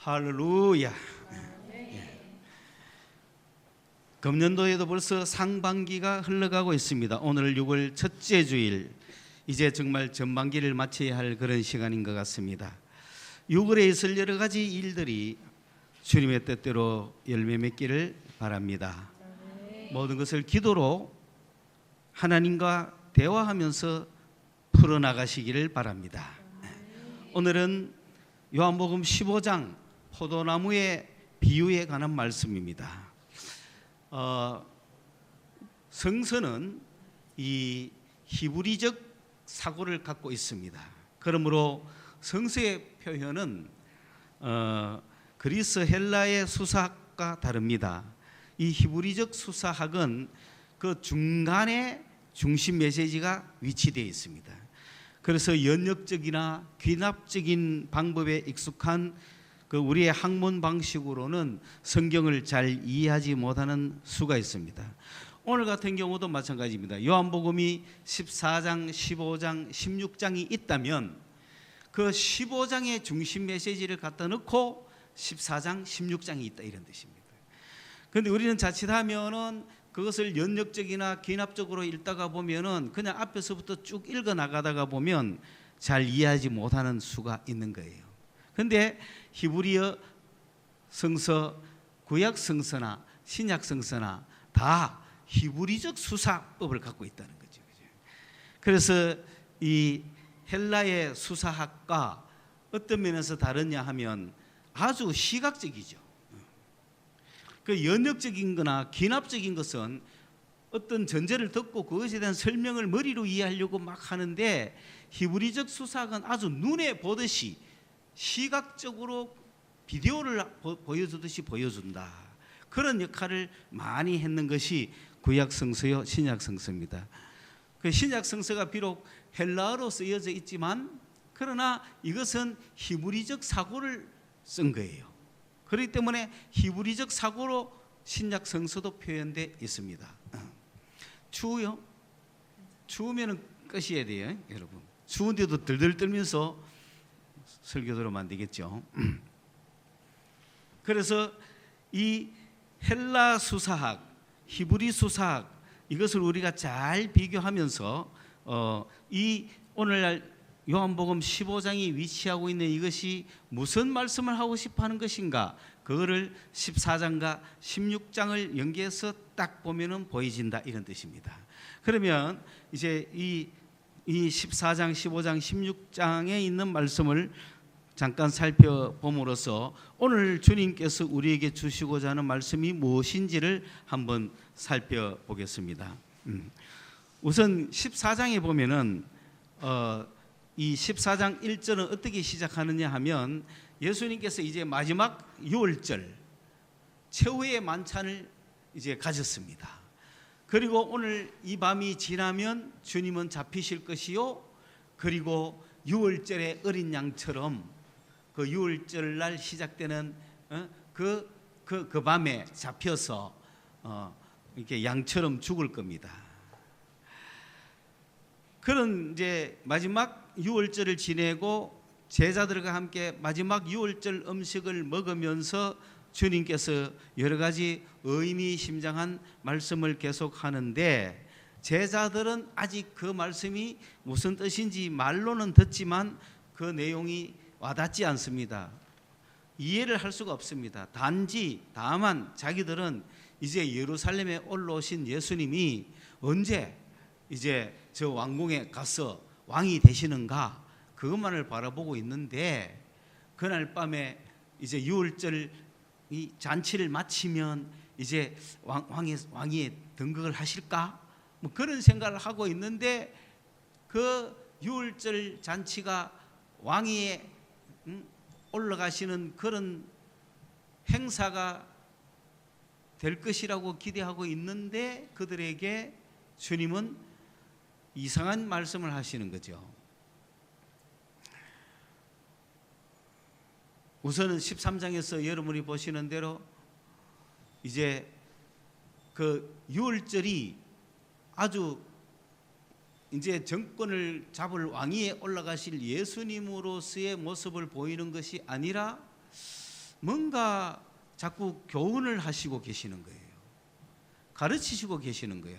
할렐루야. 금년도에도 벌써 상반기가 흘러가고 있습니다. 오늘 6월 첫째 주일, 이제 정말 전반기를 마쳐야 할 그런 시간인 것 같습니다. 6월에 있을 여러 가지 일들이 주님의 뜻대로 열매 맺기를 바랍니다. 모든 것을 기도로 하나님과 대화하면서 풀어나가시기를 바랍니다. 오늘은 요한복음 15장 포도나무의 비유에 관한 말씀입니다. 성서는 이 히브리적 사고를 갖고 있습니다. 그러므로 성서의 표현은 그리스 헬라의 수사학과 다릅니다. 이 히브리적 수사학은 그 중간에 중심 메시지가 위치되어 있습니다. 그래서 연역적이나 귀납적인 방법에 익숙한 그 우리의 학문 방식으로는 성경을 잘 이해하지 못하는 수가 있습니다. 오늘 같은 경우도 마찬가지입니다. 요한복음이 14장, 15장, 16장이 있다면 그 15장의 중심 메시지를 갖다 넣고 14장, 16장이 있다, 이런 뜻입니다. 그런데 우리는 자칫하면은 그것을 연역적이나 귀납적으로 읽다가 보면은 그냥 앞에서부터 쭉 읽어 나가다가 보면 잘 이해하지 못하는 수가 있는 거예요. 그런데 히브리어 성서, 구약 성서나 신약 성서나 다 히브리적 수사법을 갖고 있다는 거죠. 그래서 이 헬라의 수사학과 어떤 면에서 다르냐 하면 아주 시각적이죠. 그 연역적인 거나 기납적인 것은 어떤 전제를 듣고 그것에 대한 설명을 머리로 이해하려고 막 하는데, 히브리적 수사학은 아주 눈에 보듯이 시각적으로 비디오를 보여주듯이 보여준다. 그런 역할을 많이 했는 것이 구약 성서요, 신약 성서입니다. 그 신약 성서가 비록 헬라어로 쓰여져 있지만 그러나 이것은 히브리적 사고를 쓴 거예요. 그렇기 때문에 히브리적 사고로 신약 성서도 표현되어 있습니다. 추워요? 추우면 끄셔야 돼요, 여러분. 추운데도 들들 떨면서 설교 들으면 안 되겠죠. 그래서 이 헬라 수사학, 히브리 수사학, 이것을 우리가 잘 비교하면서 이 오늘날 요한복음 15장이 위치하고 있는 이것이 무슨 말씀을 하고 싶어 하는 것인가, 그거를 14장과 16장을 연계해서 딱 보면은 보여진다, 이런 뜻입니다. 그러면 이제 이 14장, 15장, 16장에 있는 말씀을 잠깐 살펴봄으로써 오늘 주님께서 우리에게 주시고자 하는 말씀이 무엇인지를 한번 살펴보겠습니다. 우선 14장에 보면은 이 14장 1절은 어떻게 시작하느냐 하면, 예수님께서 이제 마지막 유월절 최후의 만찬을 이제 가졌습니다. 그리고 오늘 이 밤이 지나면 주님은 잡히실 것이요, 그리고 유월절의 어린 양처럼 그 유월절 날 시작되는 그 밤에 잡혀서 이렇게 양처럼 죽을 겁니다. 그런 이제 마지막 유월절을 지내고 제자들과 함께 마지막 유월절 음식을 먹으면서 주님께서 여러 가지 의미심장한 말씀을 계속하는데, 제자들은 아직 그 말씀이 무슨 뜻인지 말로는 듣지만 그 내용이 와닿지 않습니다. 이해를 할 수가 없습니다. 다만 자기들은 이제 예루살렘에 올라오신 예수님이 언제 이제 저 왕궁에 가서 왕이 되시는가, 그것만을 바라보고 있는데, 그날 밤에 이제 유월절 이 잔치를 마치면 이제 왕이 등극을 하실까, 뭐 그런 생각을 하고 있는데, 그 유월절 잔치가 왕위에 올라가시는 그런 행사가 될 것이라고 기대하고 있는데, 그들에게 주님은 이상한 말씀을 하시는 거죠. 우선은 13장에서 여러분이 보시는 대로 이제 그 유월절이 아주 이제 정권을 잡을 왕위에 올라가실 예수님으로서의 모습을 보이는 것이 아니라 뭔가 자꾸 교훈을 하시고 계시는 거예요. 가르치시고 계시는 거야.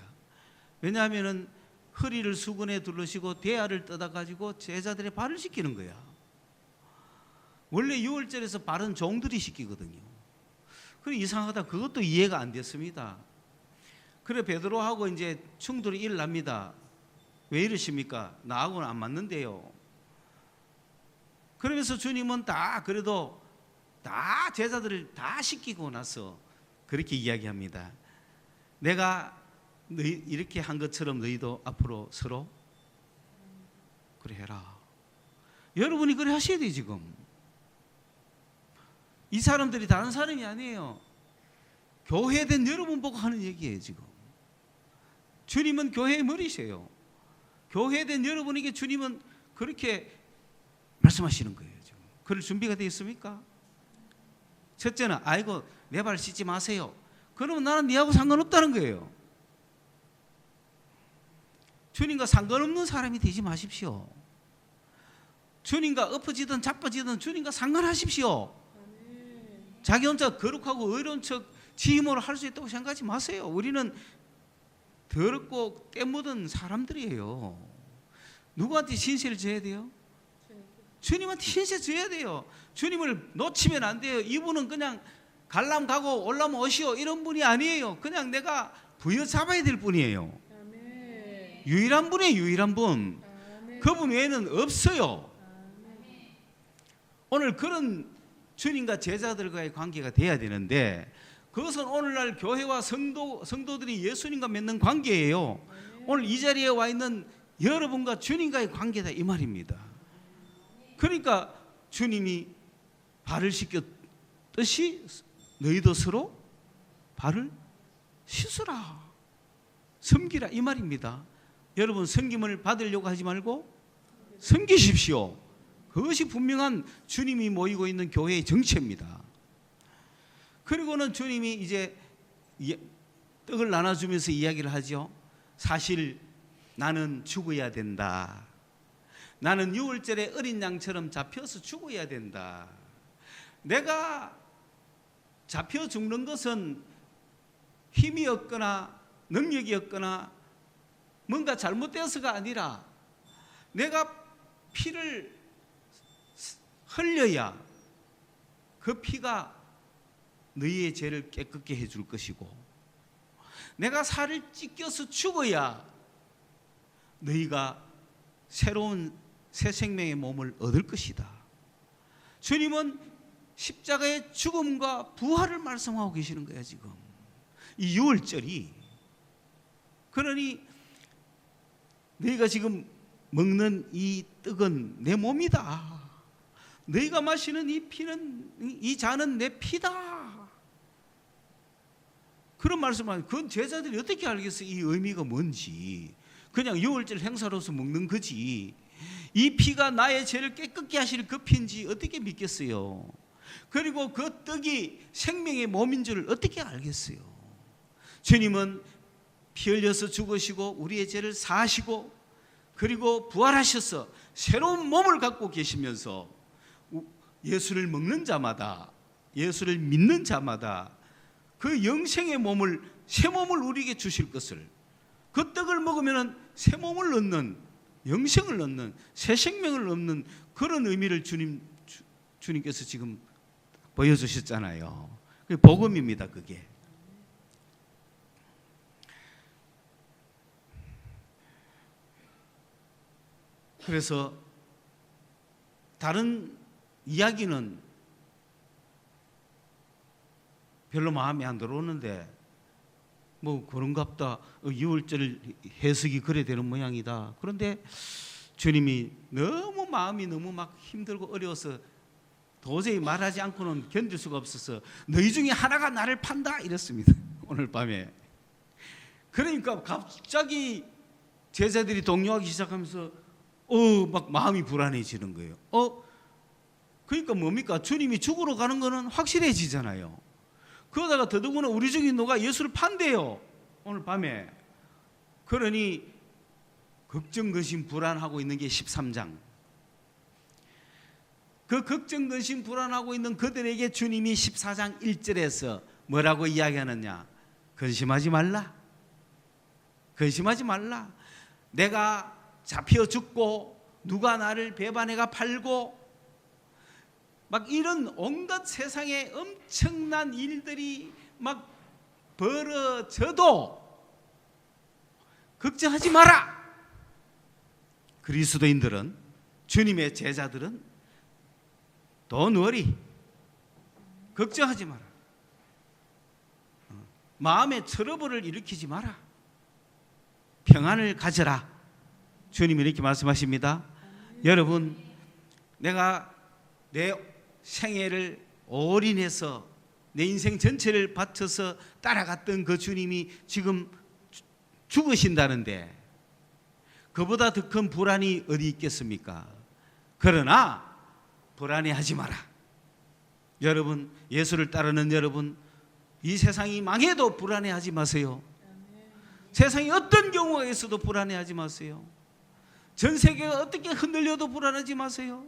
왜냐하면은 허리를 수건에 둘러시고 대야를 떠다가지고 제자들의 발을 씻기는 거야. 원래 유월절에서 발은 종들이 씻기거든요. 그래 이상하다. 그것도 이해가 안 됐습니다. 그래 베드로하고 이제 충돌이 일어납니다. 왜 이러십니까? 나하고는 안 맞는데요. 그러면서 주님은 다 그래도 다 제자들을 다 씻기고 나서 그렇게 이야기합니다. 내가 너희 이렇게 한 것처럼 너희도 앞으로 서로 그래 해라. 여러분이 그래 하셔야 돼요. 지금 이 사람들이 다른 사람이 아니에요. 교회된 여러분 보고 하는 얘기예요. 지금 주님은 교회의 머리세요. 교회된 여러분에게 주님은 그렇게 말씀하시는 거예요. 지금 그럴 준비가 되어 있습니까? 첫째는 아이고 내 발 씻지 마세요. 그러면 나는 네하고 상관없다는 거예요. 주님과 상관없는 사람이 되지 마십시오. 주님과 엎어지든 자빠지든 주님과 상관하십시오. 자기 혼자 거룩하고 의로운 척 지 힘으로 할 수 있다고 생각하지 마세요. 우리는 더럽고 때 묻은 사람들이에요. 누구한테 신세를 져야 돼요? 주님한테 신세 져야 돼요. 주님을 놓치면 안 돼요. 이분은 그냥 갈람 가고 올라면 오시오 이런 분이 아니에요. 그냥 내가 부여잡아야 될 분이에요. 아멘. 유일한 분이에요. 유일한 분. 아멘. 그분 외에는 없어요. 아멘. 오늘 그런 주님과 제자들과의 관계가 돼야 되는데 그것은 오늘날 교회와 성도들이 예수님과 맺는 관계예요. 아멘. 오늘 이 자리에 와 있는 여러분과 주님과의 관계다 이 말입니다. 그러니까 주님이 발을 씻겼듯이 너희도 서로 발을 씻으라. 섬기라 이 말입니다. 여러분 섬김을 받으려고 하지 말고 섬기십시오. 그것이 분명한 주님이 모이고 있는 교회의 정체입니다. 그리고는 주님이 이제 떡을 나눠주면서 이야기를 하죠. 사실 나는 죽어야 된다. 나는 유월절에 어린 양처럼 잡혀서 죽어야 된다. 내가 잡혀 죽는 것은 힘이 없거나 능력이 없거나 뭔가 잘못되어서가 아니라 내가 피를 흘려야 그 피가 너희의 죄를 깨끗게 해줄 것이고 내가 살을 찢겨서 죽어야 너희가 새로운 새 생명의 몸을 얻을 것이다. 주님은 십자가의 죽음과 부활을 말씀하고 계시는 거야 지금 이 유월절이. 그러니 너희가 지금 먹는 이 떡은 내 몸이다. 너희가 마시는 이 피는 이 잔은 내 피다. 그런 말씀을 하면 그건 제자들이 어떻게 알겠어요? 이 의미가 뭔지. 그냥 유월절 행사로서 먹는 거지. 이 피가 나의 죄를 깨끗게 하실 그 피인지 어떻게 믿겠어요? 그리고 그 떡이 생명의 몸인 줄 어떻게 알겠어요? 주님은 피 흘려서 죽으시고 우리의 죄를 사하시고 그리고 부활하셔서 새로운 몸을 갖고 계시면서 예수를 먹는 자마다 예수를 믿는 자마다 그 영생의 몸을 새 몸을 우리에게 주실 것을 그 떡을 먹으면 새 몸을 얻는 영생을 얻는 새 생명을 얻는 그런 의미를 주님께서 지금 보여주셨잖아요. 그게 복음입니다. 그게. 그래서 다른 이야기는 별로 마음에 안 들어오는데 뭐 그런갑다. 유월절 해석이 그래 되는 모양이다. 그런데 주님이 너무 마음이 너무 막 힘들고 어려워서 도저히 말하지 않고는 견딜 수가 없어서 너희 중에 하나가 나를 판다 이랬습니다. 오늘 밤에. 그러니까 갑자기 제자들이 동요하기 시작하면서 막 마음이 불안해지는 거예요. 그러니까 뭡니까? 주님이 죽으러 가는 거는 확실해지잖아요. 그러다가 더더구나 우리 중에 누가 예수를 판대요. 오늘 밤에. 그러니 걱정, 근심, 불안하고 있는 게 13장. 그 걱정, 근심, 불안하고 있는 그들에게 주님이 14장 1절에서 뭐라고 이야기하느냐? 근심하지 말라. 근심하지 말라. 내가 잡혀 죽고 누가 나를 배반해가 팔고 막 이런 온갖 세상에 엄청난 일들이 막 벌어져도 걱정하지 마라. 그리스도인들은, 주님의 제자들은 Don't worry. 걱정하지 마라. 마음에 트러블을 일으키지 마라. 평안을 가져라. 주님이 이렇게 말씀하십니다. 여러분, 내가 내 생애를 올인해서 내 인생 전체를 바쳐서 따라갔던 그 주님이 지금 죽으신다는데 그보다 더 큰 불안이 어디 있겠습니까? 그러나 불안해하지 마라. 여러분, 예수를 따르는 여러분, 이 세상이 망해도 불안해하지 마세요. 세상이 어떤 경우가 있어도 불안해하지 마세요. 전 세계가 어떻게 흔들려도 불안하지 마세요.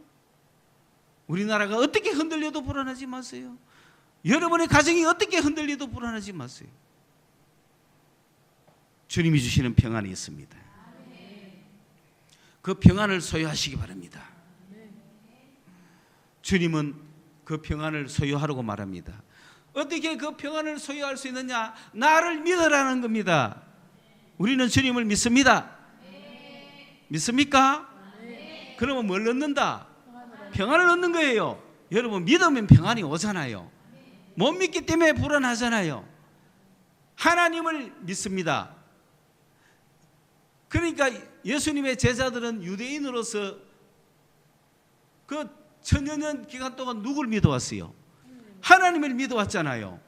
우리나라가 어떻게 흔들려도 불안하지 마세요. 여러분의 가정이 어떻게 흔들려도 불안하지 마세요. 주님이 주시는 평안이 있습니다. 그 평안을 소유하시기 바랍니다. 주님은 그 평안을 소유하라고 말합니다. 어떻게 그 평안을 소유할 수 있느냐? 나를 믿으라는 겁니다. 우리는 주님을 믿습니다. 믿습니까? 그러면 뭘 얻는다? 평안을 얻는 거예요. 여러분, 믿으면 평안이 오잖아요. 못 믿기 때문에 불안하잖아요. 하나님을 믿습니다. 그러니까 예수님의 제자들은 유대인으로서 그 천여년 기간 동안 누굴 믿어왔어요? 하나님을 믿어왔잖아요.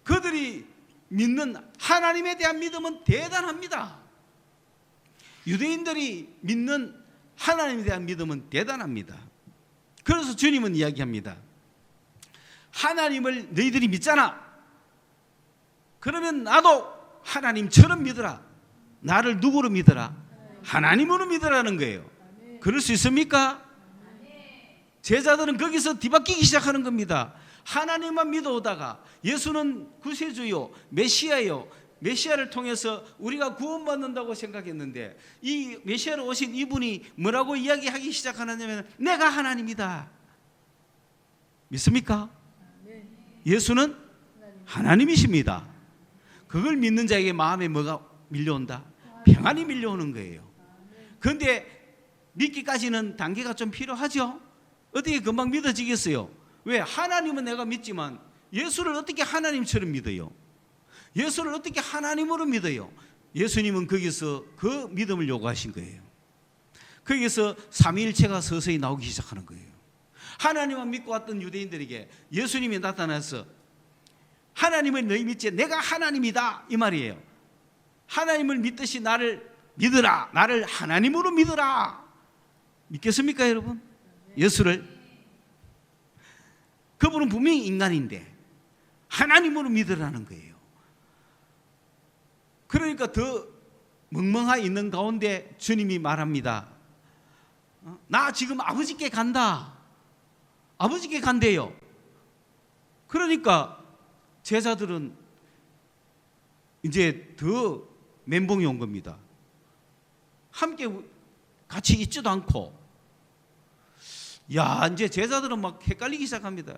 그들이 믿는 하나님에 대한 믿음은 대단합니다. 유대인들이 믿는 하나님에 대한 믿음은 대단합니다. 그래서 주님은 이야기합니다. 하나님을 너희들이 믿잖아. 그러면 나도 하나님처럼 믿어라. 나를 누구로 믿어라? 하나님으로 믿으라는 거예요. 그럴 수 있습니까? 제자들은 거기서 뒤바뀌기 시작하는 겁니다. 하나님만 믿어오다가 예수는 구세주요, 메시아요, 메시아를 통해서 우리가 구원받는다고 생각했는데 이 메시아로 오신 이분이 뭐라고 이야기하기 시작하느냐면 내가 하나님이다. 믿습니까? 예수는 하나님이십니다. 그걸 믿는 자에게 마음에 뭐가 밀려온다? 평안이 밀려오는 거예요. 그런데 믿기까지는 단계가 좀 필요하죠. 어떻게 금방 믿어지겠어요? 왜? 하나님은 내가 믿지만 예수를 어떻게 하나님처럼 믿어요? 예수를 어떻게 하나님으로 믿어요? 예수님은 거기서 그 믿음을 요구하신 거예요. 거기서 삼위일체가 서서히 나오기 시작하는 거예요. 하나님만 믿고 왔던 유대인들에게 예수님이 나타나서 하나님을 너희 믿지 내가 하나님이다 이 말이에요. 하나님을 믿듯이 나를 믿으라. 나를 하나님으로 믿으라. 믿겠습니까 여러분? 예수를. 그분은 분명히 인간인데 하나님으로 믿으라는 거예요. 그러니까 더 멍멍하 있는 가운데 주님이 말합니다. 나 지금 아버지께 간다. 아버지께 간대요. 그러니까 제자들은 이제 더 멘붕이 온 겁니다. 함께 같이 있지도 않고. 야, 이제 제자들은 막 헷갈리기 시작합니다.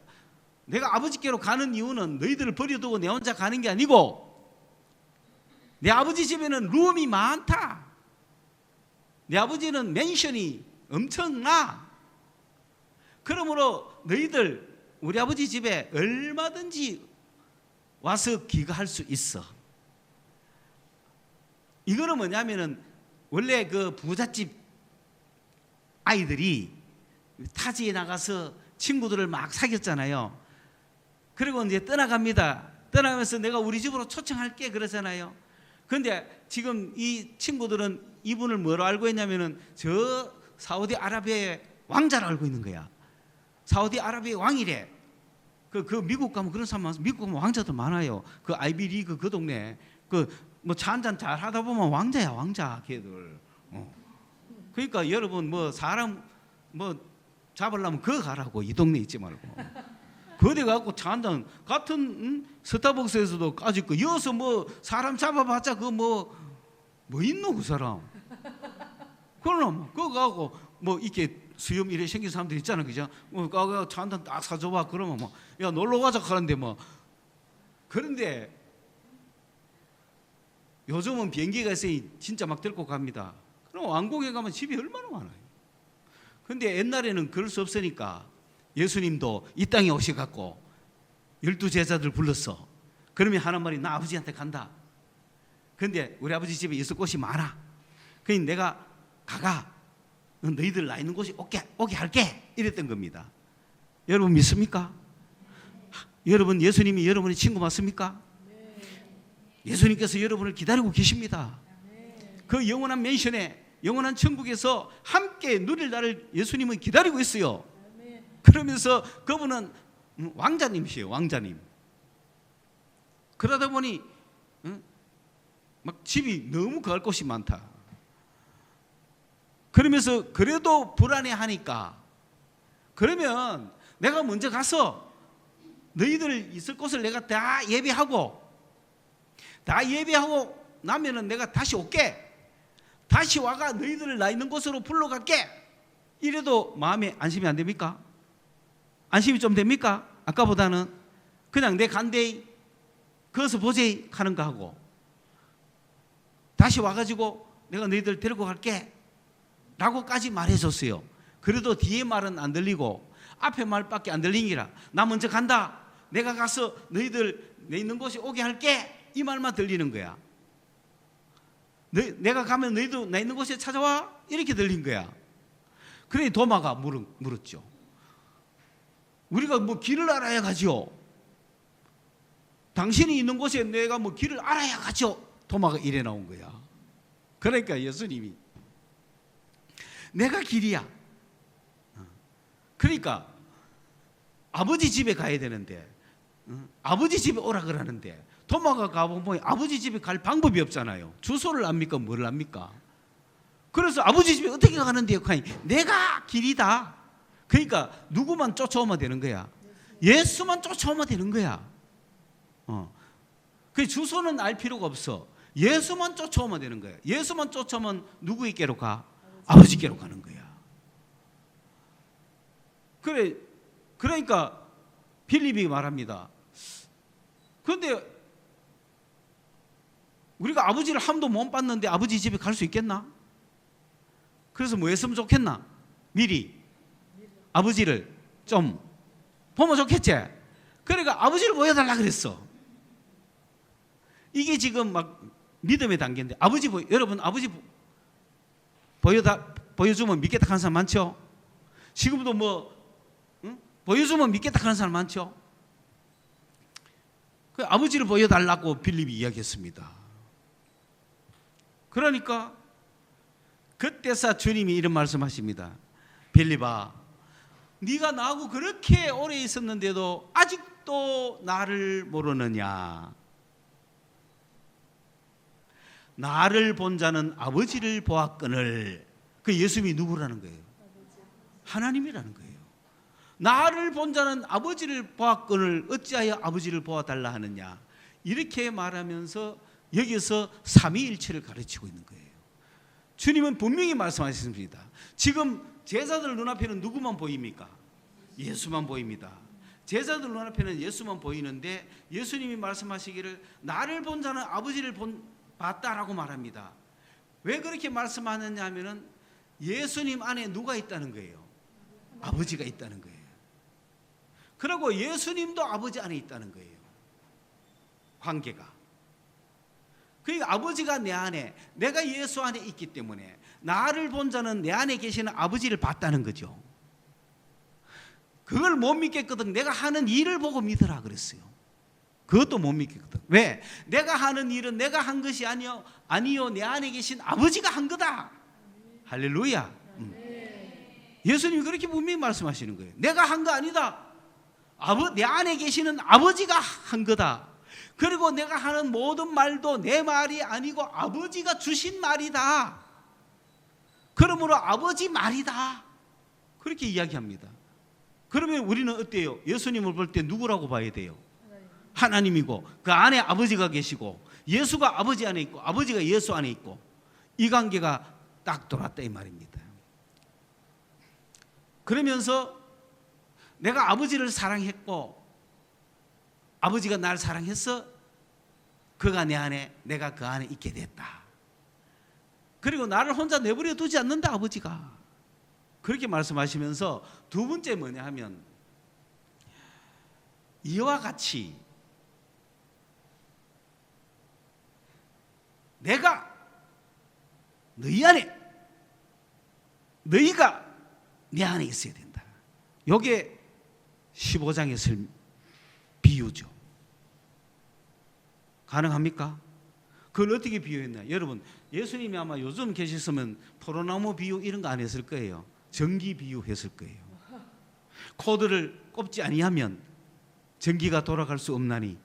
내가 아버지께로 가는 이유는 너희들을 버려두고 내 혼자 가는 게 아니고 내 아버지 집에는 룸이 많다. 내 아버지는 맨션이 엄청나. 그러므로 너희들 우리 아버지 집에 얼마든지 와서 귀가할 수 있어. 이거는 뭐냐면은 원래 그 부잣집 아이들이 타지에 나가서 친구들을 막 사귀었잖아요. 그리고 이제 떠나갑니다. 떠나가면서 내가 우리 집으로 초청할게 그러잖아요. 그런데 지금 이 친구들은 이분을 뭐로 알고 있냐면은 저 사우디아라비아의 왕자로 알고 있는 거야. 사우디아라비아의 왕이래. 그 미국 가면 그런 사람 많아요. 미국 가면 왕자들 많아요. 그 아이비리그 그 동네 뭐 차 한잔 잘 하다 보면 왕자야 왕자 걔들. 그러니까 여러분 뭐 사람 뭐 잡으려면 그거 가라고. 이 동네 있지 말고. 그래 갖고 차 한 잔 같은 스타벅스에서도 까짓 거 여기서 뭐 사람 잡아봤자 그 뭐 있노 그 사람. 그러나 그거 가고 뭐 이렇게 수염 이래 생긴 사람들 있잖아, 그죠? 뭐 가가 차 한 잔 딱 사줘봐. 그러면 뭐 야 놀러 가자 하는데 뭐. 그런데 요즘은 비행기가 있으니 진짜 막 데리고 갑니다. 그럼 왕궁에 가면 집이 얼마나 많아요. 근데 옛날에는 그럴 수 없으니까 예수님도 이 땅에 오셔갖고 12제자들 불렀어. 그러면 하는 말이 나 아버지한테 간다. 근데 우리 아버지 집에 있을 곳이 많아. 그러니 내가 가가 너희들 나 있는 곳이 오게 할게. 이랬던 겁니다. 여러분 믿습니까? 여러분 예수님이 여러분의 친구 맞습니까? 예수님께서 여러분을 기다리고 계십니다. 그 영원한 맨션에 영원한 천국에서 함께 누릴 날을 예수님은 기다리고 있어요. 그러면서 그분은 왕자님이시에요. 왕자님. 그러다 보니 막 집이 너무 갈 곳이 많다. 그러면서 그래도 불안해하니까 그러면 내가 먼저 가서 너희들 있을 곳을 내가 다 예배하고 나면은 내가 다시 올게. 다시 와가 너희들을 나 있는 곳으로 불러갈게. 이래도 마음에 안심이 안 됩니까? 안심이 좀 됩니까? 아까보다는 그냥 내 간대이 거기서 보제이 하는 거 하고 다시 와가지고 내가 너희들 데리고 갈게 라고까지 말해줬어요. 그래도 뒤에 말은 안 들리고 앞에 말밖에 안 들리니라. 나 먼저 간다. 내가 가서 너희들 내 있는 곳에 오게 할게. 이 말만 들리는 거야. 내가 가면 너희도 나 있는 곳에 찾아와. 이렇게 들린 거야. 그러니 도마가 물었죠. 우리가 뭐 길을 알아야 가죠. 당신이 있는 곳에 내가 뭐 길을 알아야 가죠. 도마가 이래 나온 거야. 그러니까 예수님이 내가 길이야. 그러니까 아버지 집에 가야 되는데 아버지 집에 오라 그러는데 도마가 가보면 아버지 집에 갈 방법이 없잖아요. 주소를 압니까? 뭘 압니까? 그래서 아버지 집에 어떻게 가는데요? 내가 길이다. 그러니까 누구만 쫓아오면 되는 거야. 예수만 쫓아오면 되는 거야. 그 주소는 알 필요가 없어. 예수만 쫓아오면 되는 거야. 예수만 쫓아오면 누구에게로 가? 아버지께로 가는 거야. 그러니까 빌립이 말합니다. 그런데 우리가 아버지를 한 번도 못 봤는데 아버지 집에 갈 수 있겠나? 그래서 뭐 했으면 좋겠나? 미리 아버지를 좀 보면 좋겠지? 그러니까 아버지를 보여달라 그랬어. 이게 지금 막 믿음의 단계인데 여러분 아버지 보여주면 믿겠다 하는 사람 많죠? 지금도 뭐 보여주면 믿겠다 하는 사람 많죠? 그 아버지를 보여달라고 빌립이 이야기했습니다. 그러니까 그때서 주님이 이런 말씀하십니다. 빌립아, 네가 나하고 그렇게 오래 있었는데도 아직도 나를 모르느냐? 나를 본 자는 아버지를 보았거늘. 그 예수님이 누구라는 거예요? 하나님이라는 거예요. 나를 본 자는 아버지를 보았거늘 어찌하여 아버지를 보아달라 하느냐? 이렇게 말하면서 여기서 삼위일체를 가르치고 있는 거예요. 주님은 분명히 말씀하셨습니다. 지금 제자들 눈앞에는 누구만 보입니까? 예수만 보입니다. 제자들 눈앞에는 예수만 보이는데 예수님이 말씀하시기를 나를 본 자는 아버지를 봤다라고 말합니다. 왜 그렇게 말씀하느냐 하면은 예수님 안에 누가 있다는 거예요? 아버지가 있다는 거예요. 그리고 예수님도 아버지 안에 있다는 거예요. 관계가. 그러니까 아버지가 내 안에, 내가 예수 안에 있기 때문에 나를 본 자는 내 안에 계시는 아버지를 봤다는 거죠. 그걸 못 믿겠거든. 내가 하는 일을 보고 믿으라 그랬어요. 그것도 못 믿겠거든. 왜? 내가 하는 일은 내가 한 것이 아니요 내 안에 계신 아버지가 한 거다. 할렐루야. 예수님이 그렇게 분명히 말씀하시는 거예요. 내가 한 거 아니다. 내 안에 계시는 아버지가 한 거다. 그리고 내가 하는 모든 말도 내 말이 아니고 아버지가 주신 말이다. 그러므로 아버지 말이다. 그렇게 이야기합니다. 그러면 우리는 어때요? 예수님을 볼 때 누구라고 봐야 돼요? 하나님이고 그 안에 아버지가 계시고 예수가 아버지 안에 있고 아버지가 예수 안에 있고 이 관계가 딱 돌았다 이 말입니다. 그러면서 내가 아버지를 사랑했고 아버지가 나를 사랑해서 그가 내 안에 내가 그 안에 있게 됐다. 그리고 나를 혼자 내버려 두지 않는다 아버지가. 그렇게 말씀하시면서 두 번째 뭐냐 하면 이와 같이 내가 너희 안에 너희가 내 안에 있어야 된다. 이게 15장의 비유죠. 가능합니까? 그걸 어떻게 비유했나? 여러분 예수님이 아마 요즘 계셨으면 포도나무 비유 이런 거 안 했을 거예요. 전기 비유 했을 거예요. 코드를 꼽지 아니하면 전기가 돌아갈 수 없나니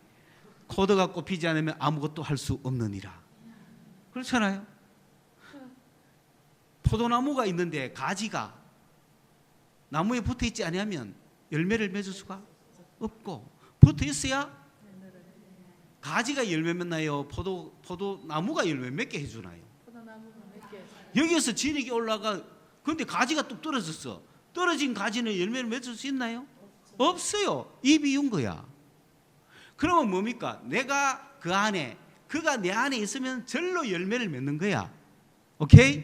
코드가 꼽히지 않으면 아무것도 할 수 없느니라. 그렇잖아요. 포도나무가 있는데 가지가 나무에 붙어 있지 아니하면 열매를 맺을 수가 없고 붙어 있어야 가지가 열매 맺나요? 포도나무가 열매 맺게 해주나요? 여기에서 진액이 올라가 그런데 가지가 뚝 떨어졌어. 떨어진 가지는 열매를 맺을 수 있나요? 없어요. 이 비유인 거야. 그러면 뭡니까? 내가 그 안에 그가 내 안에 있으면 절로 열매를 맺는 거야. 오케이?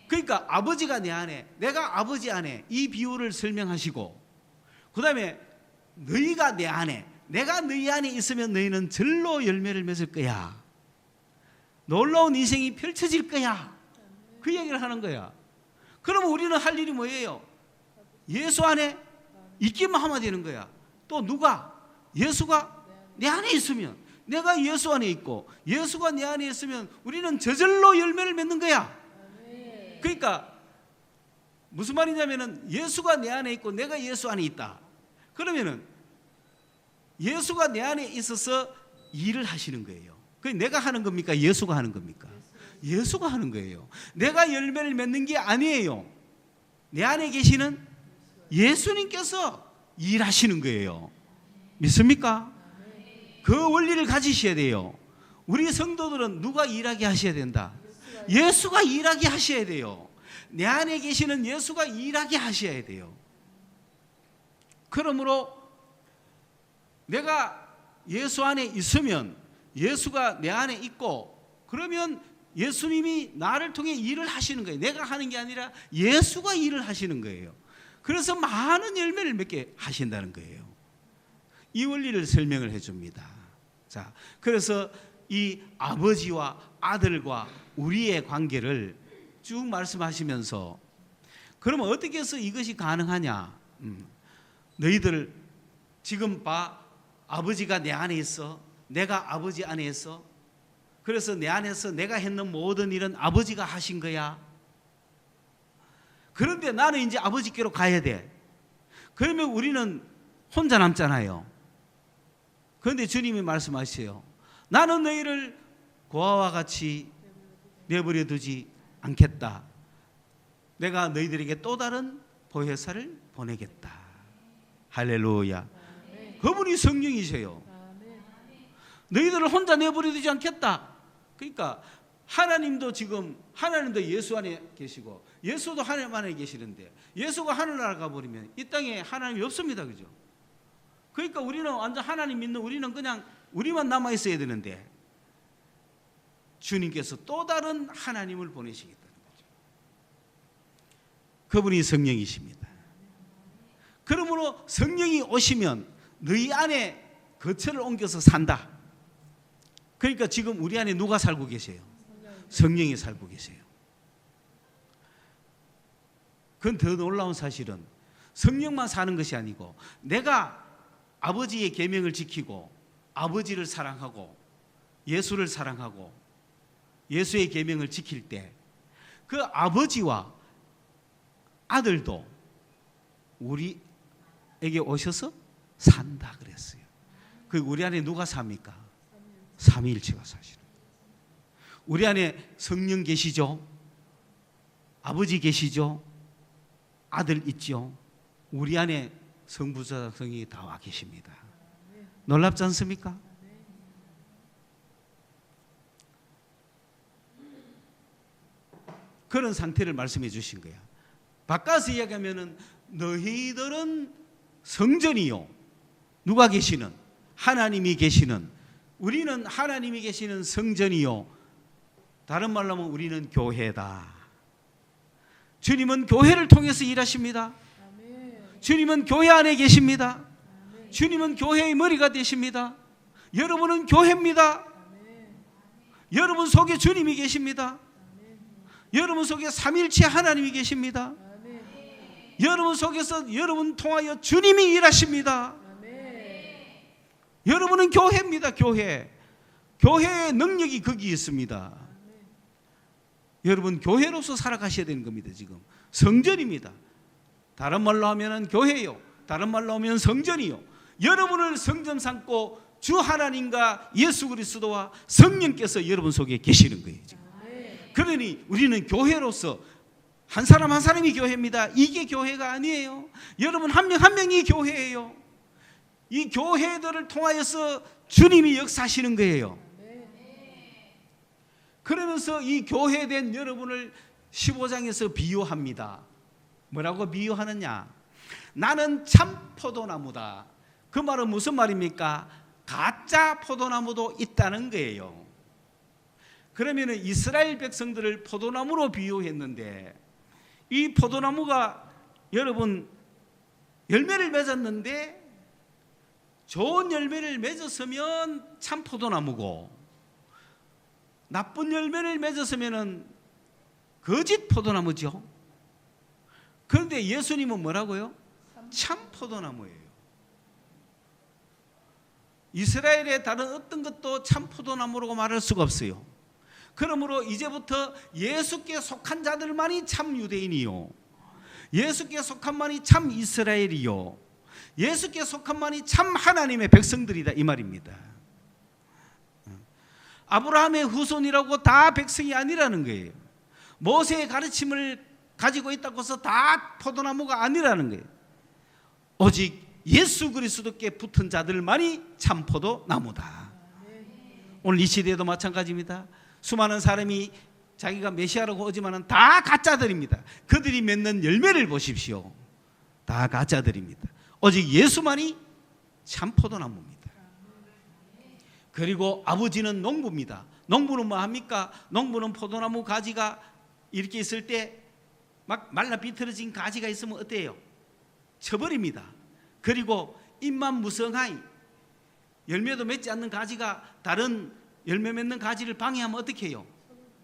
그러니까 아버지가 내 안에 내가 아버지 안에 이 비유를 설명하시고 그 다음에 너희가 내 안에 내가 너희 안에 있으면 너희는 절로 열매를 맺을 거야. 놀라운 인생이 펼쳐질 거야. 그 얘기를 하는 거야. 그러면 우리는 할 일이 뭐예요? 예수 안에 있기만 하면 되는 거야. 또 누가? 예수가 내 안에 있으면 내가 예수 안에 있고 예수가 내 안에 있으면 우리는 저절로 열매를 맺는 거야. 그러니까 무슨 말이냐면은 예수가 내 안에 있고 내가 예수 안에 있다. 그러면은 예수가 내 안에 있어서 일을 하시는 거예요. 그게 내가 하는 겁니까? 예수가 하는 겁니까? 예수가 하는 거예요. 내가 열매를 맺는 게 아니에요. 내 안에 계시는 예수님께서 일하시는 거예요. 믿습니까? 그 원리를 가지셔야 돼요. 우리 성도들은 누가 일하게 하셔야 된다? 예수가 일하게 하셔야 돼요. 내 안에 계시는 예수가 일하게 하셔야 돼요. 그러므로 내가 예수 안에 있으면 예수가 내 안에 있고 그러면 예수님이 나를 통해 일을 하시는 거예요. 내가 하는 게 아니라 예수가 일을 하시는 거예요. 그래서 많은 열매를 맺게 하신다는 거예요. 이 원리를 설명을 해줍니다. 자, 그래서 이 아버지와 아들과 우리의 관계를 쭉 말씀하시면서 그러면 어떻게 해서 이것이 가능하냐? 너희들 지금 봐. 아버지가 내 안에 있어. 내가 아버지 안에 있어. 그래서 내 안에서 내가 했는 모든 일은 아버지가 하신 거야. 그런데 나는 이제 아버지께로 가야 돼. 그러면 우리는 혼자 남잖아요. 그런데 주님이 말씀하세요. 나는 너희를 고아와 같이 내버려 두지 않겠다. 내가 너희들에게 또 다른 보혜사를 보내겠다. 할렐루야. 그분이 성령이세요. 너희들을 혼자 내버려 두지 않겠다. 그러니까 하나님도 지금 하나님도 예수 안에 계시고 예수도 하나님 안에 계시는데 예수가 하늘나라 가버리면 이 땅에 하나님이 없습니다. 그죠? 그러니까 우리는 완전 하나님 믿는 우리는 그냥 우리만 남아 있어야 되는데 주님께서 또 다른 하나님을 보내시겠다는 거죠. 그분이 성령이십니다. 그러므로 성령이 오시면 너희 안에 거처를 옮겨서 산다. 그러니까 지금 우리 안에 누가 살고 계세요? 성령이 살고 계세요. 그건 더 놀라운 사실은 성령만 사는 것이 아니고 내가 아버지의 계명을 지키고 아버지를 사랑하고 예수를 사랑하고 예수의 계명을 지킬 때 그 아버지와 아들도 우리에게 오셔서 산다 그랬어요. 그 우리 안에 누가 삽니까? 삼위일체가 사시는. 우리 안에 성령 계시죠? 아버지 계시죠? 아들 있죠. 우리 안에 성부사성이 다 와 계십니다. 놀랍지 않습니까? 그런 상태를 말씀해 주신 거야. 바꿔서 이야기하면은 너희들은 성전이요. 누가 계시는? 하나님이 계시는. 우리는 하나님이 계시는 성전이요. 다른 말로 하면 우리는 교회다. 주님은 교회를 통해서 일하십니다. 주님은 교회 안에 계십니다. 주님은 교회의 머리가 되십니다. 여러분은 교회입니다. 여러분 속에 주님이 계십니다. 여러분 속에 삼일체 하나님이 계십니다. 여러분 속에서 여러분 통하여 주님이 일하십니다. 여러분은 교회입니다. 교회. 교회의 능력이 거기 있습니다. 여러분 교회로서 살아가셔야 되는 겁니다. 지금 성전입니다. 다른 말로 하면 교회요. 다른 말로 하면 성전이요. 여러분을 성전 삼고 주 하나님과 예수 그리스도와 성령께서 여러분 속에 계시는 거예요. 지금. 그러니 우리는 교회로서 한 사람 한 사람이 교회입니다. 이게 교회가 아니에요. 여러분 한 명 한 명이 교회예요. 이 교회들을 통하여서 주님이 역사하시는 거예요. 그러면서 이 교회된 여러분을 15장에서 비유합니다. 뭐라고 비유하느냐? 나는 참 포도나무다. 그 말은 무슨 말입니까? 가짜 포도나무도 있다는 거예요. 그러면 이스라엘 백성들을 포도나무로 비유했는데 이 포도나무가 여러분 열매를 맺었는데 좋은 열매를 맺었으면 참 포도나무고 나쁜 열매를 맺었으면 거짓 포도나무죠. 그런데 예수님은 뭐라고요? 참 포도나무예요. 이스라엘의 다른 어떤 것도 참 포도나무라고 말할 수가 없어요. 그러므로 이제부터 예수께 속한 자들만이 참 유대인이요, 예수께 속한만이 참 이스라엘이요, 예수께 속한만이 참 하나님의 백성들이다 이 말입니다. 아브라함의 후손이라고 다 백성이 아니라는 거예요. 모세의 가르침을 가지고 있다고 해서 다 포도나무가 아니라는 거예요. 오직 예수 그리스도께 붙은 자들만이 참 포도나무다. 오늘 이 시대에도 마찬가지입니다. 수많은 사람이 자기가 메시아라고 하지만은 다 가짜들입니다. 그들이 맺는 열매를 보십시오. 다 가짜들입니다. 오직 예수만이 참 포도나무입니다. 그리고 아버지는 농부입니다. 농부는 뭐 합니까? 농부는 포도나무 가지가 이렇게 있을 때 막 말라 비틀어진 가지가 있으면 어때요? 쳐버립니다. 그리고 잎만 무성하이 열매도 맺지 않는 가지가 다른 열매 맺는 가지를 방해하면 어떻게 해요?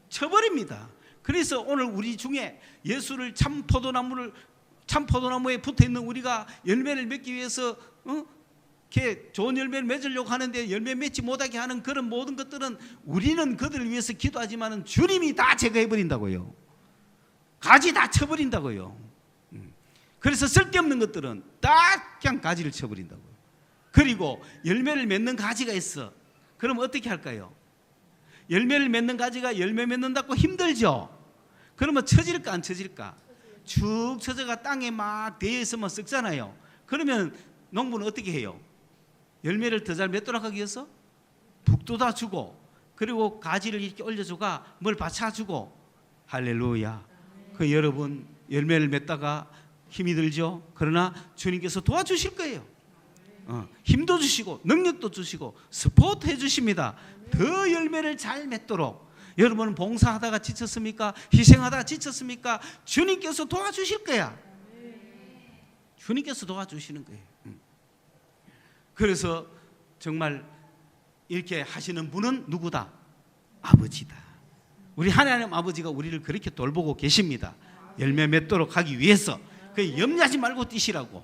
쳐버립니다. 그래서 오늘 우리 중에 예수를 참 포도나무에 붙어 있는 우리가 열매를 맺기 위해서 이렇게 좋은 열매를 맺으려고 하는데 열매 맺지 못하게 하는 그런 모든 것들은 우리는 그들을 위해서 기도하지만 주님이 다 제거해 버린다고요. 가지 다 쳐버린다고요. 그래서 쓸데없는 것들은 다 그냥 가지를 쳐버린다고요. 그리고 열매를 맺는 가지가 있어. 그럼 어떻게 할까요? 열매를 맺는 가지가 열매 맺는다고 힘들죠. 그러면 처질까 안 처질까? 쭉 처져가 땅에 막 대해 있으면 썩잖아요. 그러면 농부는 어떻게 해요? 열매를 더 잘 맺도록 하기 위해서 푹 돋아주고 그리고 가지를 이렇게 올려주가 뭘 받쳐주고. 할렐루야. 그 여러분 열매를 맺다가 힘이 들죠. 그러나 주님께서 도와주실 거예요. 힘도 주시고 능력도 주시고 스포트 해주십니다. 더 열매를 잘 맺도록. 여러분은 봉사하다가 지쳤습니까? 희생하다가 지쳤습니까? 주님께서 도와주실 거야. 주님께서 도와주시는 거예요. 그래서 정말 이렇게 하시는 분은 누구다? 아버지다. 우리 하나님 아버지가 우리를 그렇게 돌보고 계십니다. 열매 맺도록 하기 위해서. 그 염려하지 말고 뛰시라고.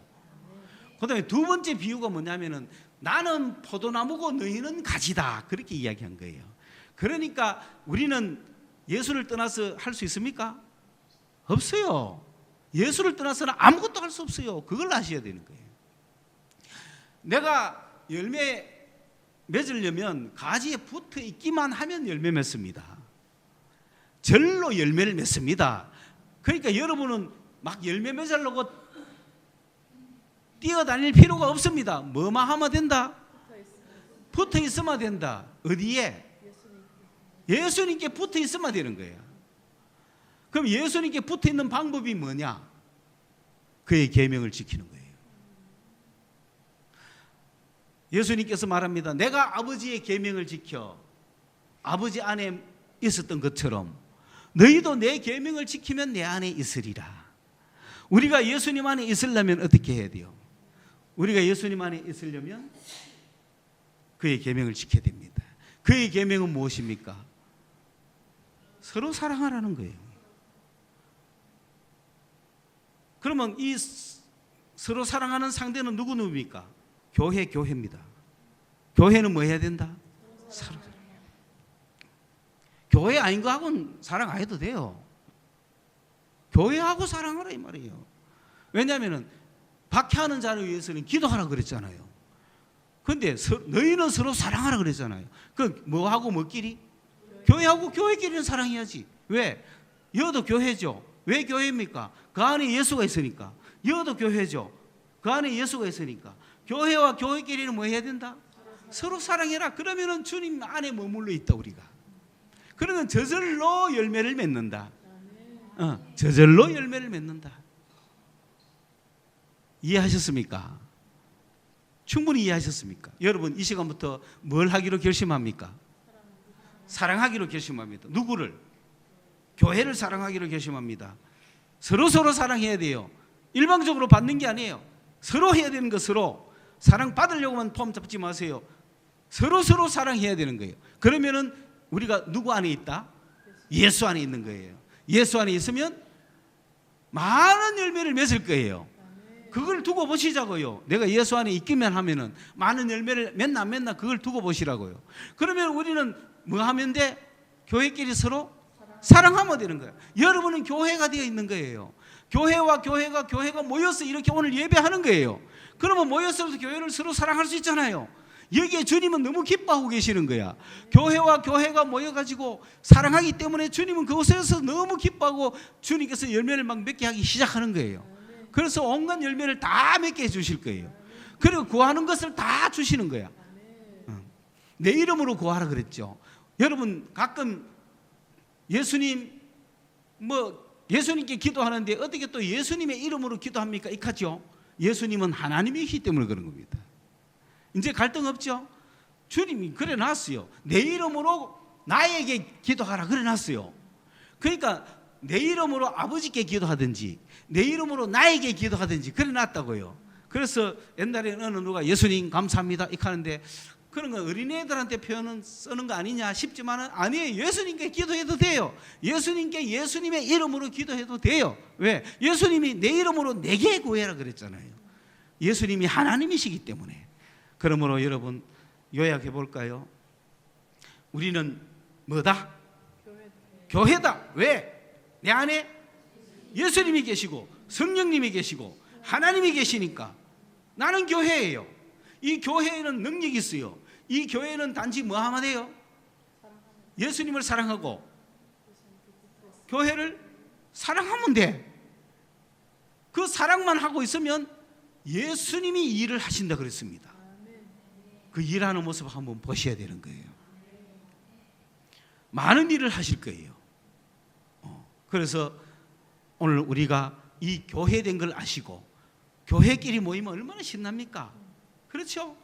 그 다음에 두 번째 비유가 뭐냐면은 나는 포도나무고 너희는 가지다. 그렇게 이야기한 거예요. 그러니까 우리는 예수를 떠나서 할 수 있습니까? 없어요. 예수를 떠나서는 아무것도 할 수 없어요. 그걸 아셔야 되는 거예요. 내가 열매 맺으려면 가지에 붙어 있기만 하면 열매 맺습니다. 절로 열매를 맺습니다. 그러니까 여러분은 막 열매 맺으려고 뛰어다닐 필요가 없습니다. 뭐만 하면 된다? 붙어 있으면 된다. 어디에? 예수님께 붙어 있으면 되는 거예요. 그럼 예수님께 붙어 있는 방법이 뭐냐? 그의 계명을 지키는 거예요. 예수님께서 말합니다. 내가 아버지의 계명을 지켜 아버지 안에 있었던 것처럼 너희도 내 계명을 지키면 내 안에 있으리라. 우리가 예수님 안에 있으려면 어떻게 해야 돼요? 우리가 예수님 안에 있으려면 그의 계명을 지켜야 됩니다. 그의 계명은 무엇입니까? 서로 사랑하라는 거예요. 그러면 이 서로 사랑하는 상대는 누구입니까? 교회입니다. 교회는 뭐 해야 된다? 사랑. 교회 아닌 거하고는 사랑 안 해도 돼요. 교회하고 사랑하라 이 말이에요. 왜냐하면 박해하는 자를 위해서는 기도하라 그랬잖아요. 그런데 너희는 서로 사랑하라 그랬잖아요. 그 뭐하고 뭐끼리? 교회하고 교회끼리는 사랑해야지. 왜? 여도 교회죠. 왜 교회입니까? 그 안에 예수가 있으니까. 여도 교회죠. 그 안에 예수가 있으니까. 교회와 교회끼리는 뭐 해야 된다? 서로 사랑해라. 그러면은 주님 안에 머물러 있다 우리가. 그러면 저절로 열매를 맺는다. 저절로 열매를 맺는다. 이해하셨습니까? 충분히 이해하셨습니까? 여러분 이 시간부터 뭘 하기로 결심합니까? 사랑하기로 결심합니다. 누구를? 교회를 사랑하기로 결심합니다. 서로 사랑해야 돼요. 일방적으로 받는 게 아니에요. 서로 해야 되는 거 서로. 사랑 받으려고만 폼 잡지 마세요. 서로 사랑해야 되는 거예요. 그러면은 우리가 누구 안에 있다? 예수 안에 있는 거예요. 예수 안에 있으면 많은 열매를 맺을 거예요. 그걸 두고 보시자고요. 내가 예수 안에 있기만 하면은 많은 열매를 맺나 그걸 두고 보시라고요. 그러면 우리는 뭐 하면 돼? 교회끼리 서로 사랑하면 되는 거예요. 여러분은 교회가 되어 있는 거예요. 교회와 교회가 모여서 이렇게 오늘 예배하는 거예요. 그러면 모여서 교회를 서로 사랑할 수 있잖아요. 여기에 주님은 너무 기뻐하고 계시는 거야. 교회와 교회가 모여가지고 사랑하기 때문에 주님은 그곳에서 너무 기뻐하고 주님께서 열매를 막 맺게 하기 시작하는 거예요. 그래서 온갖 열매를 다 맺게 해주실 거예요. 그리고 구하는 것을 다 주시는 거야. 내 이름으로 구하라 그랬죠. 여러분 가끔 예수님께 기도하는데 어떻게 또 예수님의 이름으로 기도합니까? 이카죠. 예수님은 하나님이시기 때문에 그런 겁니다. 이제 갈등 없죠? 주님이 그래 놨어요. 내 이름으로 나에게 기도하라 그래 놨어요. 그러니까 내 이름으로 아버지께 기도하든지 내 이름으로 나에게 기도하든지 그래 놨다고요. 그래서 옛날에 어느 누가 예수님 감사합니다 이렇게 하는데 그런 거 어린애들한테 표현은 쓰는 거 아니냐 싶지만은 아니에요. 예수님께 기도해도 돼요. 예수님께 예수님의 이름으로 기도해도 돼요. 왜? 예수님이 내 이름으로 내게 구해라 그랬잖아요. 예수님이 하나님이시기 때문에. 그러므로 여러분 요약해 볼까요? 우리는 뭐다? 교회다. 왜? 내 안에 예수님이 계시고 성령님이 계시고 하나님이 계시니까 나는 교회예요. 이 교회에는 능력이 있어요. 이 교회는 단지 뭐 하면 돼요? 예수님을 사랑하고 교회를 사랑하면 돼. 그 사랑만 하고 있으면 예수님이 일을 하신다 그랬습니다. 그 일하는 모습 한번 보셔야 되는 거예요. 많은 일을 하실 거예요. 그래서 오늘 우리가 이 교회된 걸 아시고 교회끼리 모이면 얼마나 신납니까? 그렇죠?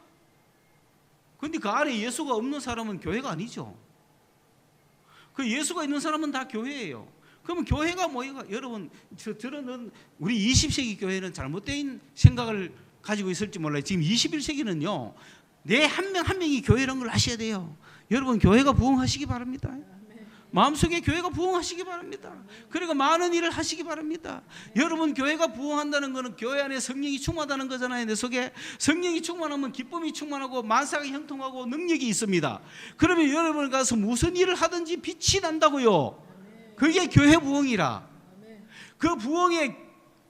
그런데 그 안에 예수가 없는 사람은 교회가 아니죠. 그 예수가 있는 사람은 다 교회예요. 그러면 교회가 뭐예요? 여러분 저는 우리 20세기 교회는 잘못된 생각을 가지고 있을지 몰라요. 지금 21세기는요 내 한 명 한 명이 교회라는 걸 아셔야 돼요. 여러분 교회가 부흥하시기 바랍니다. 마음속에 교회가 부흥하시기 바랍니다. 그리고 많은 일을 하시기 바랍니다. 여러분 교회가 부흥한다는 것은 교회 안에 성령이 충만하다는 거잖아요. 내 속에 성령이 충만하면 기쁨이 충만하고 만사가 형통하고 능력이 있습니다. 그러면 여러분 가서 무슨 일을 하든지 빛이 난다고요. 그게 교회 부흥이라. 그 부흥의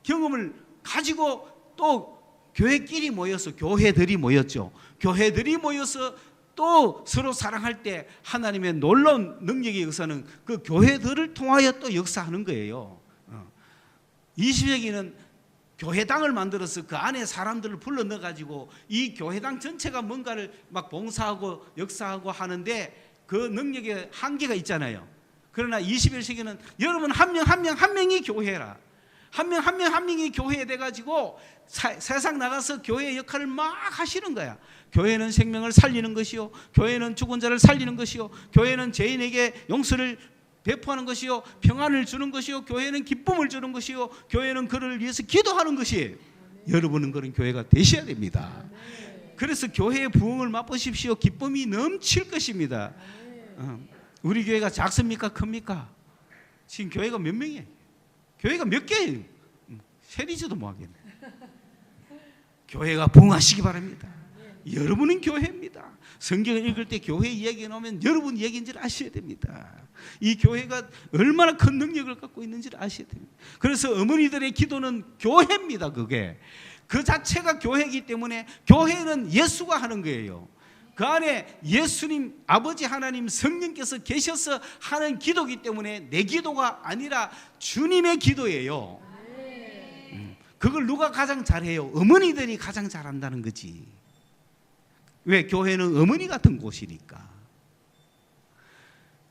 경험을 가지고 또 교회끼리 모여서 교회들이 모였죠. 교회들이 모여서 또 서로 사랑할 때 하나님의 놀라운 능력의 역사는 그 교회들을 통하여 또 역사하는 거예요. 20세기는 교회당을 만들어서 그 안에 사람들을 불러 넣어 가지고 이 교회당 전체가 뭔가를 막 봉사하고 역사하고 하는데 그 능력에 한계가 있잖아요. 그러나 21세기는 여러분 한 명이 교회라. 한 명이 교회에 돼 가지고 세상 나가서 교회의 역할을 막 하시는 거야. 교회는 생명을 살리는 것이요, 교회는 죽은 자를 살리는 것이요, 교회는 죄인에게 용서를 배포하는 것이요, 평안을 주는 것이요, 교회는 기쁨을 주는 것이요, 교회는 그를 위해서 기도하는 것이에요. 여러분은 그런 교회가 되셔야 됩니다. 그래서 교회의 부흥을 맛보십시오. 기쁨이 넘칠 것입니다. 우리 교회가 작습니까? 큽니까? 지금 교회가 몇 명이에요? 교회가 몇 개예요? 세리지도 못하겠네. 교회가 부흥하시기 바랍니다. 여러분은 교회입니다. 성경을 읽을 때 교회 이야기가 나오면 여러분 이야기인지를 아셔야 됩니다. 이 교회가 얼마나 큰 능력을 갖고 있는지를 아셔야 됩니다. 그래서 어머니들의 기도는 교회입니다. 그게 그 자체가 교회이기 때문에 교회는 예수가 하는 거예요. 그 안에 예수님, 아버지 하나님, 성령께서 계셔서 하는 기도이기 때문에 내 기도가 아니라 주님의 기도예요. 그걸 누가 가장 잘해요? 어머니들이 가장 잘한다는 거지. 왜? 교회는 어머니 같은 곳이니까.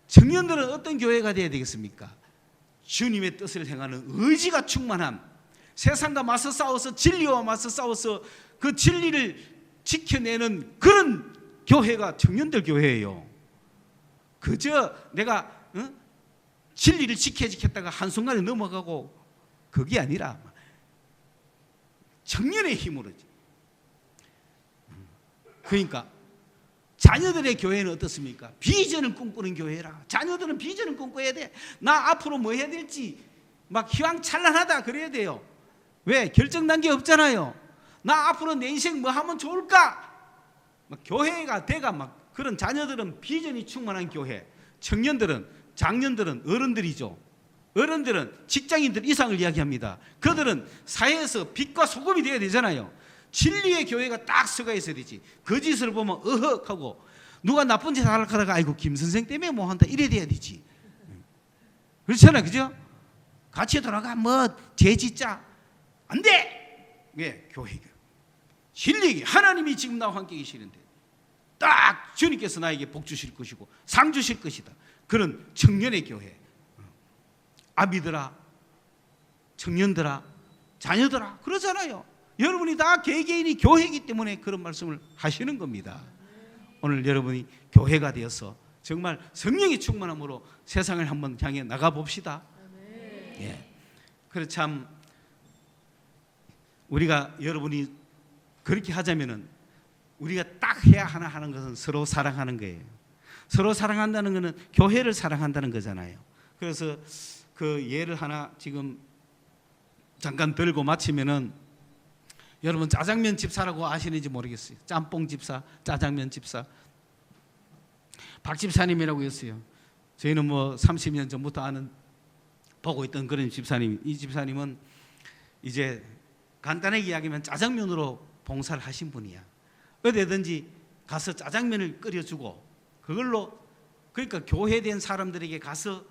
청년들은 어떤 교회가 되어야 되겠습니까? 주님의 뜻을 행하는 의지가 충만함, 세상과 맞서 싸워서 진리와 맞서 싸워서 그 진리를 지켜내는 그런 교회가 청년들 교회예요. 그저 내가 진리를 지켰다가 한순간에 넘어가고 그게 아니라 청년의 힘으로. 그러니까 자녀들의 교회는 어떻습니까? 비전을 꿈꾸는 교회라. 자녀들은 비전을 꿈꿔야 돼. 나 앞으로 뭐 해야 될지 막 희망찬란하다 그래야 돼요. 왜? 결정 단계 없잖아요. 나 앞으로 내 인생 뭐 하면 좋을까? 막 교회가 돼가 막 그런 자녀들은 비전이 충만한 교회. 청년들은, 장년들은 어른들이죠. 어른들은 직장인들 이상을 이야기합니다. 그들은 사회에서 빛과 소금이 되어야 되잖아요. 진리의 교회가 딱 서가 있어야 되지. 거짓을 보면 어헉하고 누가 나쁜 짓 하다가 아이고 김 선생 때문에 뭐 한다 이래 돼야 되지. 그렇잖아요, 그죠? 같이 돌아가 뭐 죄 짓자 안 돼. 왜? 교회가 진리 하나님이 지금 나와 함께 계시는데 딱 주님께서 나에게 복 주실 것이고 상 주실 것이다. 그런 청년의 교회. 아비들아, 청년들아, 자녀들아 그러잖아요. 여러분이 다 개개인이 교회이기 때문에 그런 말씀을 하시는 겁니다. 오늘 여러분이 교회가 되어서 정말 성령이 충만함으로 세상을 한번 향해 나가 봅시다. 예. 그래 참 우리가 여러분이 그렇게 하자면은 우리가 딱 해야 하는 것은 서로 사랑하는 거예요. 서로 사랑한다는 것은 교회를 사랑한다는 거잖아요. 그래서 그 예를 하나 지금 잠깐 들고 마치면은 여러분 짜장면 집사라고 아시는지 모르겠어요. 짬뽕 집사, 짜장면 집사. 박 집사님이라고 했어요. 저희는 뭐 30년 전부터 보고 있던 그런 집사님. 이 집사님은 이제 간단하게 이야기하면 짜장면으로 봉사를 하신 분이야. 어디든지 가서 짜장면을 끓여주고 그걸로 그러니까 교회된 사람들에게 가서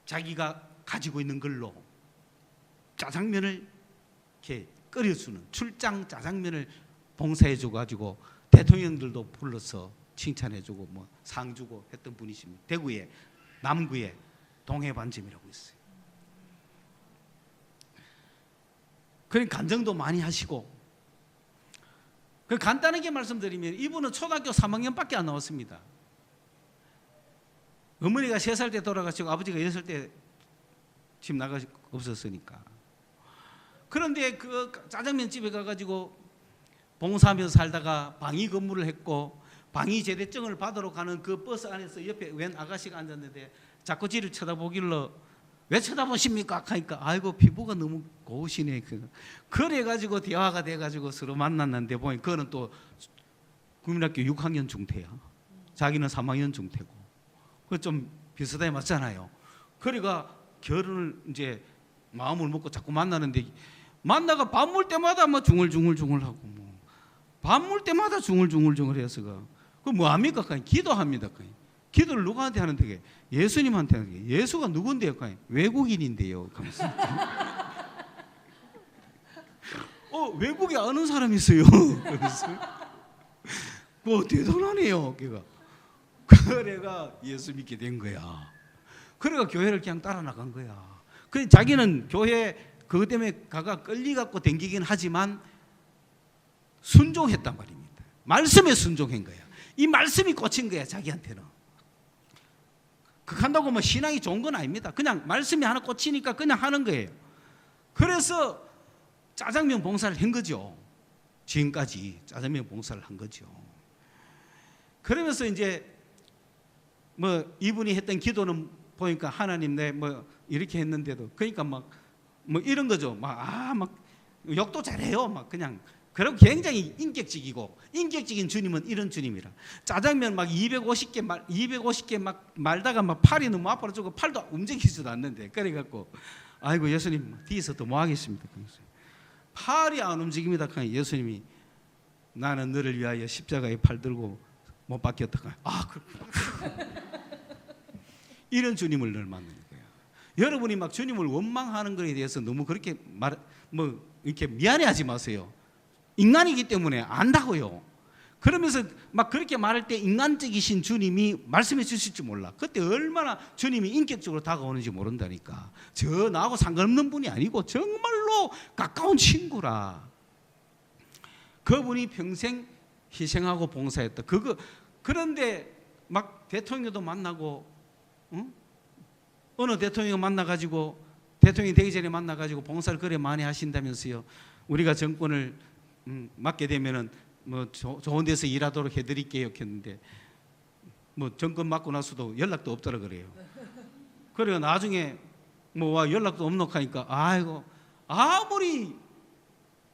자기가 가지고 있는 걸로 짜장면을 이렇게 끓여주는 출장 짜장면을 봉사해주고 가지고 대통령들도 불러서 칭찬해주고 뭐 상 주고 했던 분이십니다. 대구에 남구에 동해반점이라고 있어요. 그런 간증도 많이 하시고 그 간단하게 말씀드리면 이분은 초등학교 3학년밖에 안 나왔습니다. 어머니가 3살 때 돌아가시고 아버지가 6살 때 집 나가 없었으니까. 그런데 그 짜장면 집에 가가지고 봉사하면서 살다가 방위 근무를 했고 방위 제대증을 받으러 가는 그 버스 안에서 옆에 웬 아가씨가 앉았는데 자꾸 지를 쳐다보길로 왜 쳐다보십니까? 하니까 아이고 피부가 너무 고우시네. 그래가지고 대화가 돼가지고 서로 만났는데 보니 그거는 또 국민학교 6학년 중퇴야. 자기는 3학년 중퇴고. 그 좀 비슷하게 맞잖아요. 그러니까 결혼을 이제 마음을 먹고 자꾸 만나는데 만나가 밥 먹을 때마다 뭐 중얼중얼하고 뭐 밥 먹을 때마다 중얼중얼해서 그 뭐 합니까? 기도합니다. 기도를 누구한테 하는데 예수님한테 하는 게 예수가 누군데요? 외국인인데요. 외국에 아는 사람이 있어요. 그래서 대단하네요. 걔가. 그래가 예수 믿게 된 거야. 그래가 교회를 그냥 따라 나간 거야. 그 자기는 교회 그것 때문에 가가 끌리갖고 댕기긴 하지만 순종했단 말입니다. 말씀에 순종한 거야. 이 말씀이 꽂힌 거야, 자기한테는. 그한다고 뭐 신앙이 좋은 건 아닙니다. 그냥 말씀이 하나 꽂히니까 그냥 하는 거예요. 그래서 짜장면 봉사를 한 거죠. 지금까지 짜장면 봉사를 한 거죠. 그러면서 이제 뭐 이분이 했던 기도는 보니까 하나님 내 뭐 이렇게 했는데도 그러니까 막 뭐 이런 거죠. 막 욕도 잘해요. 막 그냥 그리고 굉장히 인격적인 주님은 이런 주님이라. 짜장면 막 250개 막 말다가 막 팔이 너무 아파서 저거 팔도 움직이지도 않는데 그래갖고 아이고 예수님 뒤에서 또 뭐 하겠습니까? 팔이 안 움직입니다. 예수님이 나는 너를 위하여 십자가에 팔 들고 못 박혔다. 그렇구나. 이런 주님을 늘 만나는 거예요. 여러분이 막 주님을 원망하는 것에 대해서 너무 그렇게 이렇게 미안해하지 마세요. 인간이기 때문에 안다고요. 그러면서 막 그렇게 말할 때 인간적이신 주님이 말씀해 주실지 몰라. 그때 얼마나 주님이 인격적으로 다가오는지 모른다니까. 저 나하고 상관없는 분이 아니고 정말로 가까운 친구라. 그분이 평생 희생하고 봉사했다. 그런데 막 대통령도 만나고, 어느 대통령 만나가지고 대통령이 되기 전에 만나가지고 봉사를 그래 많이 하신다면서요. 우리가 정권을 맡게 되면은 뭐 좋은 데서 일하도록 해드릴게요 했는데 뭐 정권 맡고 나서도 연락도 없더라 그래요. 그래요. 나중에 뭐 연락도 없노 하니까 아이고 아무리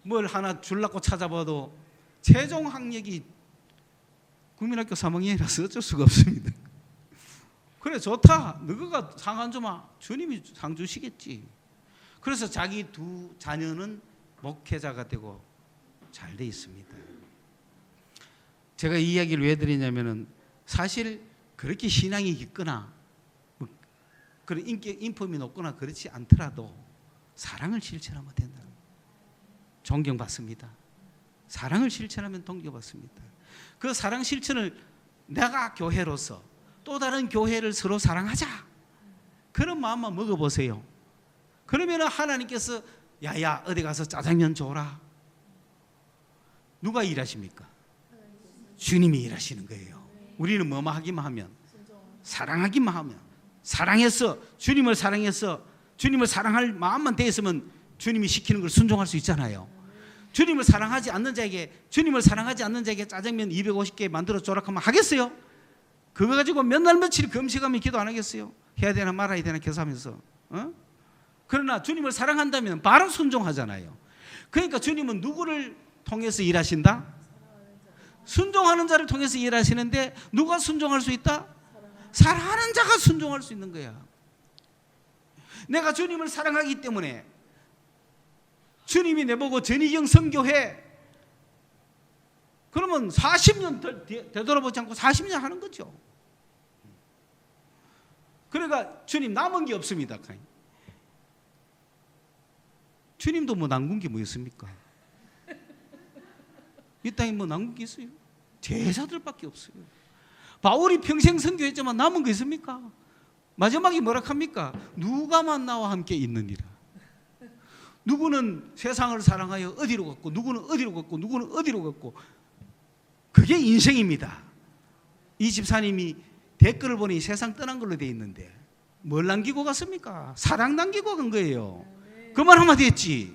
뭘 하나 줄라고 찾아봐도 최종 학력이 국민학교 3학년이라서 어쩔 수가 없습니다. 그래 좋다. 너가 상 안 주마. 주님이 상 주시겠지. 그래서 자기 두 자녀는 목회자가 되고 잘 돼 있습니다. 제가 이 이야기를 왜 드리냐면은 사실 그렇게 신앙이 깊거나 뭐 그런 인품이 높거나 그렇지 않더라도 사랑을 실천하면 된다. 존경받습니다. 사랑을 실천하면 동경받습니다. 그 사랑 실천을 내가 교회로서 또 다른 교회를 서로 사랑하자. 그런 마음만 먹어보세요. 그러면 하나님께서 야야 어디 가서 짜장면 줘라. 누가 일하십니까? 주님이 일하시는 거예요. 우리는 뭐만 하기만 하면 사랑하기만 하면 사랑해서 주님을 사랑할 마음만 돼 있으면 주님이 시키는 걸 순종할 수 있잖아요. 주님을 사랑하지 않는 자에게 짜장면 250개 만들어 줘라 하면 하겠어요? 그거 가지고 몇 날 며칠 금식하면 기도 안 하겠어요? 해야 되나 말아야 되나 계산하면서. 그러나 주님을 사랑한다면 바로 순종하잖아요. 그러니까 주님은 누구를 통해서 일하신다? 순종하는 자를 통해서 일하시는데 누가 순종할 수 있다? 사랑하는 자가 순종할 수 있는 거야. 내가 주님을 사랑하기 때문에 주님이 내보고 전희경 선교회 그러면 40년 되돌아보지 않고 40년 하는 거죠. 그러니까 주님 남은 게 없습니다. 주님도 뭐 남은 게 뭐 있습니까? 이 땅에 뭐 남은 게 있어요? 제자들밖에 없어요. 바울이 평생 선교했지만 남은 게 있습니까? 마지막에 뭐라 합니까? 누가만 나와 함께 있느니라. 누구는 세상을 사랑하여 어디로 갔고 누구는 어디로 갔고 누구는 어디로 갔고 그게 인생입니다. 이 집사님이 댓글을 보니 세상 떠난 걸로 돼 있는데 뭘 남기고 갔습니까? 사랑 남기고 간 거예요. 그 말 한마디 했지.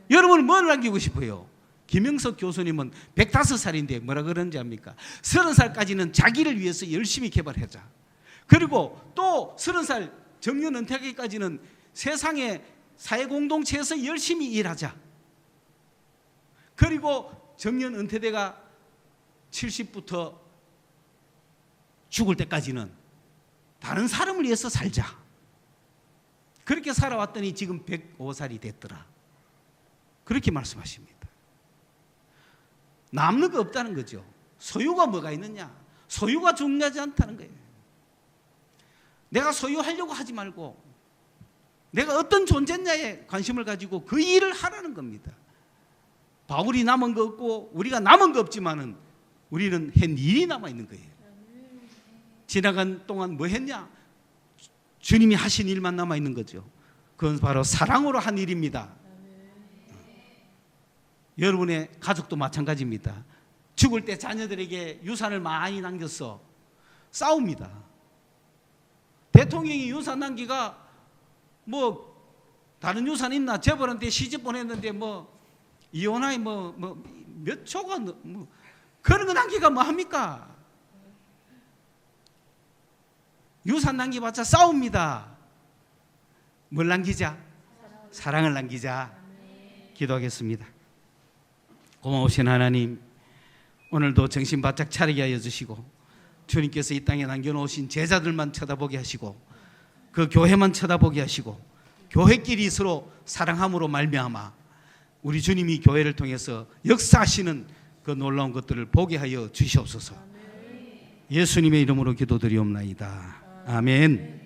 여러분은 뭘 남기고 싶어요? 김영석 교수님은 105살인데 뭐라 그러는지 압니까? 30살까지는 자기를 위해서 열심히 개발하자. 그리고 또 30살 정년 은퇴하기까지는 세상의 사회공동체에서 열심히 일하자. 그리고 정년 은퇴대가 70부터 죽을 때까지는 다른 사람을 위해서 살자. 그렇게 살아왔더니 지금 105살이 됐더라. 그렇게 말씀하십니다. 남는 거 없다는 거죠. 소유가 뭐가 있느냐? 소유가 중요하지 않다는 거예요. 내가 소유하려고 하지 말고 내가 어떤 존재냐에 관심을 가지고 그 일을 하라는 겁니다. 바울이 남은 거 없고 우리가 남은 거 없지만은 우리는 한 일이 남아 있는 거예요. 지나간 동안 뭐 했냐? 주님이 하신 일만 남아 있는 거죠. 그건 바로 사랑으로 한 일입니다. 여러분의 가족도 마찬가지입니다. 죽을 때 자녀들에게 유산을 많이 남겼어. 싸웁니다. 대통령이 유산 남기가 뭐 다른 유산 있나? 재벌한테 시집 보냈는데 뭐 이혼하에 뭐 몇 초가 뭐 그런 거 남기가 뭐 합니까? 유산 남기봤자 싸웁니다. 뭘 남기자? 사랑을 남기자. 기도하겠습니다. 고마우신 하나님, 오늘도 정신 바짝 차리게 하여 주시고 주님께서 이 땅에 남겨놓으신 제자들만 쳐다보게 하시고 그 교회만 쳐다보게 하시고 교회끼리 서로 사랑함으로 말미암아 우리 주님이 교회를 통해서 역사하시는 그 놀라운 것들을 보게 하여 주시옵소서. 예수님의 이름으로 기도드리옵나이다. 아멘.